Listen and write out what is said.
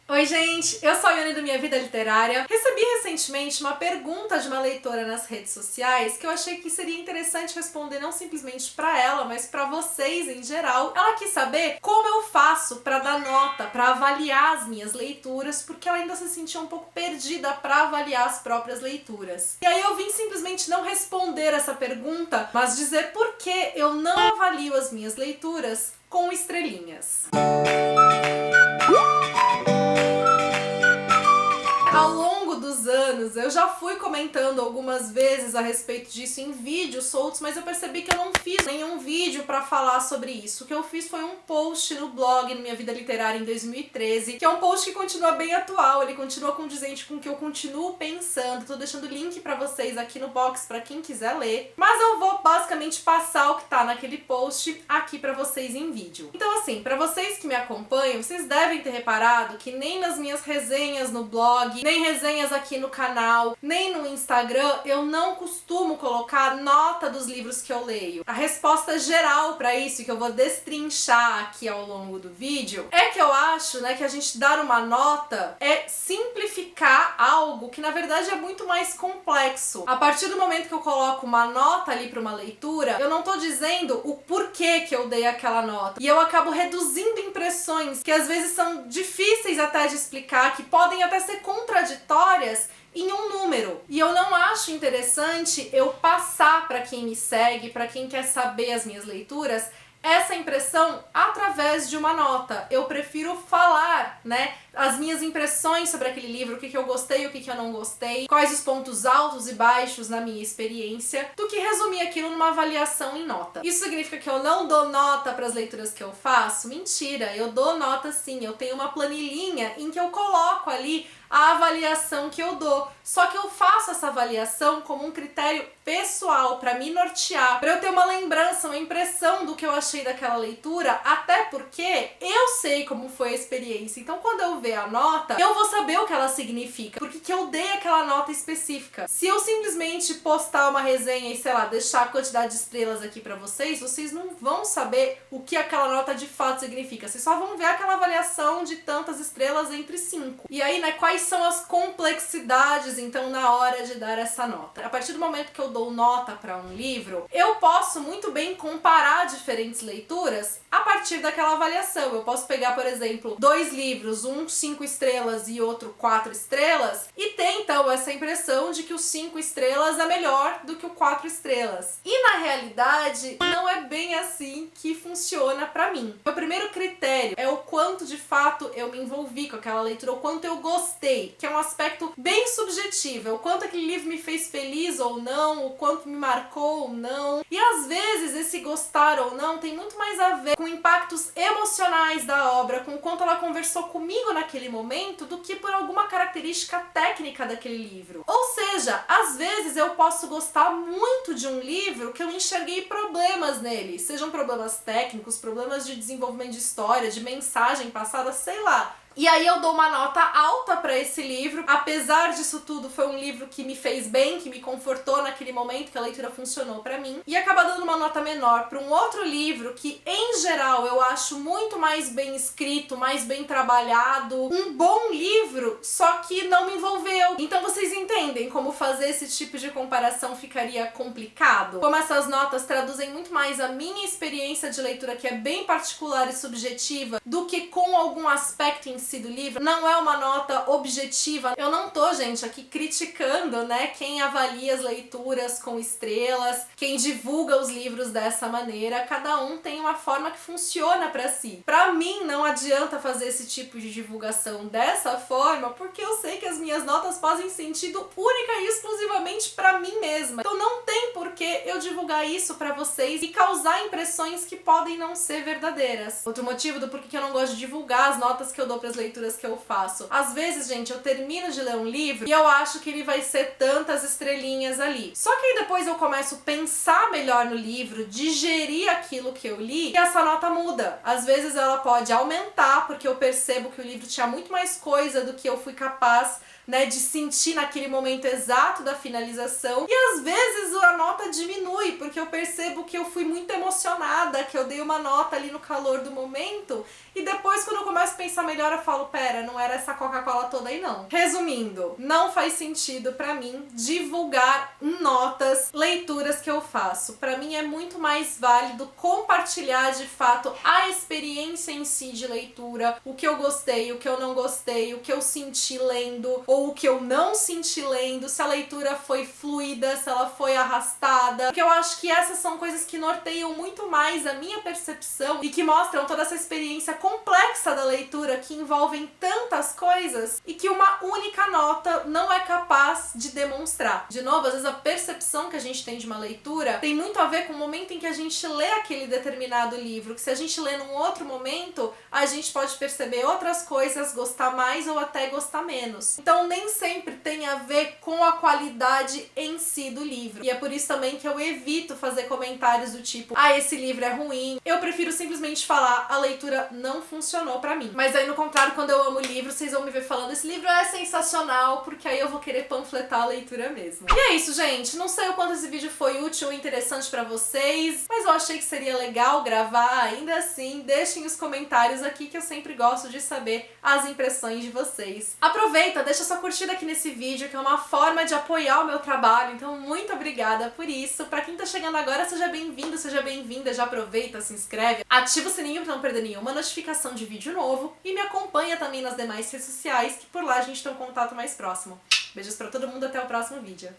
Oi gente, eu sou a Ione do Minha Vida Literária. Recebi recentemente uma pergunta de uma leitora nas redes sociais que eu achei que seria interessante responder não simplesmente pra ela, mas pra vocês em geral. Ela quis saber como eu faço pra dar nota, pra avaliar as minhas leituras, porque ela ainda se sentia um pouco perdida pra avaliar as próprias leituras. E aí eu vim simplesmente não responder essa pergunta, mas dizer por que eu não avalio as minhas leituras com estrelinhas. Ao longo dos anos, eu já fui comentando algumas vezes a respeito disso em vídeos soltos, mas eu percebi que eu não fiz nenhum vídeo pra falar sobre isso. O que eu fiz foi um post no blog, no Minha Vida Literária, em 2013, que é um post que continua bem atual, ele continua condizente com o que eu continuo pensando. Tô deixando o link pra vocês aqui no box pra quem quiser ler, mas eu vou basicamente passar o que tá naquele post aqui pra vocês em vídeo. Então assim, pra vocês que me acompanham, vocês devem ter reparado que nem nas minhas resenhas no blog, nem resenhas aqui no canal, nem no Instagram, eu não costumo colocar nota dos livros que eu leio. A resposta geral pra isso, que eu vou destrinchar aqui ao longo do vídeo, é que eu acho, que a gente dar uma nota é simplificar algo que na verdade é muito mais complexo. A partir do momento que eu coloco uma nota ali pra uma leitura, eu não tô dizendo o porquê que eu dei aquela nota. E eu acabo reduzindo impressões que às vezes são difíceis até de explicar, que podem até ser contraditórias em um número. E eu não acho interessante eu passar para quem me segue, para quem quer saber as minhas leituras, essa impressão através de uma nota. Eu prefiro falar, as minhas impressões sobre aquele livro, o que eu gostei, o que eu não gostei, quais os pontos altos e baixos na minha experiência, do que resumir aquilo numa avaliação em nota. Isso significa que eu não dou nota para as leituras que eu faço? Mentira, eu dou nota sim. Eu tenho uma planilhinha em que eu coloco ali a avaliação que eu dou. Só que eu faço essa avaliação como um critério pessoal, para me nortear, para eu ter uma lembrança, uma impressão do que eu achei daquela leitura, até porque eu sei como foi a experiência. Então quando eu ver a nota, eu vou saber o que ela significa, porque que eu dei aquela nota específica. Se eu simplesmente postar uma resenha e, sei lá, deixar a quantidade de estrelas aqui pra vocês, vocês não vão saber o que aquela nota de fato significa. Vocês só vão ver aquela avaliação de tantas estrelas entre 5. E aí, quais são as complexidades, então, na hora de dar essa nota? A partir do momento que eu dou nota pra um livro, eu posso muito bem comparar diferentes leituras a partir daquela avaliação. Eu posso pegar, por exemplo, 2 livros, um 5 estrelas e outro 4 estrelas, e ter então essa impressão de que o 5 estrelas é melhor do que o 4 estrelas. E na realidade, não é bem assim que funciona pra mim. O primeiro critério é o quanto de fato eu me envolvi com aquela leitura, o quanto eu gostei, que é um aspecto bem subjetivo, é o quanto aquele livro me fez feliz ou não, o quanto me marcou ou não. E às vezes esse gostar ou não tem muito mais a ver com impactos emocionais da obra, com o quanto ela conversou comigo naquele momento, do que por alguma característica técnica daquele livro. Ou seja, às vezes eu posso gostar muito de um livro que eu enxerguei problemas nele, sejam problemas técnicos, problemas de desenvolvimento de história, de mensagem passada, sei lá. E aí eu dou uma nota alta pra esse livro. Apesar disso tudo, foi um livro que me fez bem, que me confortou naquele momento, que a leitura funcionou pra mim. E acaba dando uma nota menor pra um outro livro que, em geral, eu acho muito mais bem escrito, mais bem trabalhado. Um bom livro, só que não me envolveu. Então vocês entendem como fazer esse tipo de comparação ficaria complicado? Como essas notas traduzem muito mais a minha experiência de leitura, que é bem particular e subjetiva, do que com algum aspecto em si do livro. Não é uma nota objetiva. Eu não tô, gente, aqui criticando, quem avalia as leituras com estrelas, quem divulga os livros dessa maneira. Cada um tem uma forma que funciona pra si. Pra mim, não adianta fazer esse tipo de divulgação dessa forma, porque eu sei que as minhas notas fazem sentido única e exclusivamente pra mim mesma. Então não tem por que eu divulgar isso pra vocês e causar impressões que podem não ser verdadeiras. Outro motivo do porquê que eu não gosto de divulgar as notas que eu dou pras leituras que eu faço. Às vezes, gente, eu termino de ler um livro e eu acho que ele vai ser tantas estrelinhas ali. Só que aí depois eu começo a pensar melhor no livro, digerir aquilo que eu li, e essa nota muda. Às vezes ela pode aumentar, porque eu percebo que o livro tinha muito mais coisa do que eu fui capaz de sentir naquele momento exato da finalização. E às vezes a nota diminui, porque eu percebo que eu fui muito emocionada, que eu dei uma nota ali no calor do momento, e depois quando eu começo a pensar melhor, eu falo, pera, não era essa Coca-Cola toda aí não. Resumindo, não faz sentido pra mim divulgar em notas leituras que eu faço. Pra mim é muito mais válido compartilhar de fato a experiência em si de leitura, o que eu gostei, o que eu não gostei, o que eu senti lendo ou o que eu não senti lendo, se a leitura foi fluida, se ela foi arrastada, porque eu acho que essas são coisas que norteiam muito mais a minha percepção e que mostram toda essa experiência complexa da leitura que envolvem tantas coisas e que uma única nota não é capaz de demonstrar. De novo, às vezes a percepção que a gente tem de uma leitura tem muito a ver com o momento em que a gente lê aquele determinado livro, que se a gente lê num outro momento, a gente pode perceber outras coisas, gostar mais ou até gostar menos. Então nem sempre tem a ver com a qualidade em si do livro. E é por isso também que eu evito fazer comentários do tipo, ah, esse livro é ruim. Eu prefiro simplesmente falar, a leitura não funcionou pra mim. Mas aí no contrário, quando eu amo livro, vocês vão me ver falando, esse livro é sensacional, porque aí eu vou querer panfletar a leitura mesmo. E é isso, gente. Não sei o quanto esse vídeo foi útil ou interessante pra vocês, mas eu achei que seria legal gravar. Ainda assim, deixem os comentários aqui que eu sempre gosto de saber as impressões de vocês. Aproveita, deixa sua curtida aqui nesse vídeo, que é uma forma de apoiar o meu trabalho, então muito obrigada por isso. Pra quem tá chegando agora, seja bem-vindo, seja bem-vinda, já aproveita, se inscreve, ativa o sininho pra não perder nenhuma notificação de vídeo novo e me acompanha também nas demais redes sociais, que por lá a gente tem um contato mais próximo. Beijos pra todo mundo, até o próximo vídeo.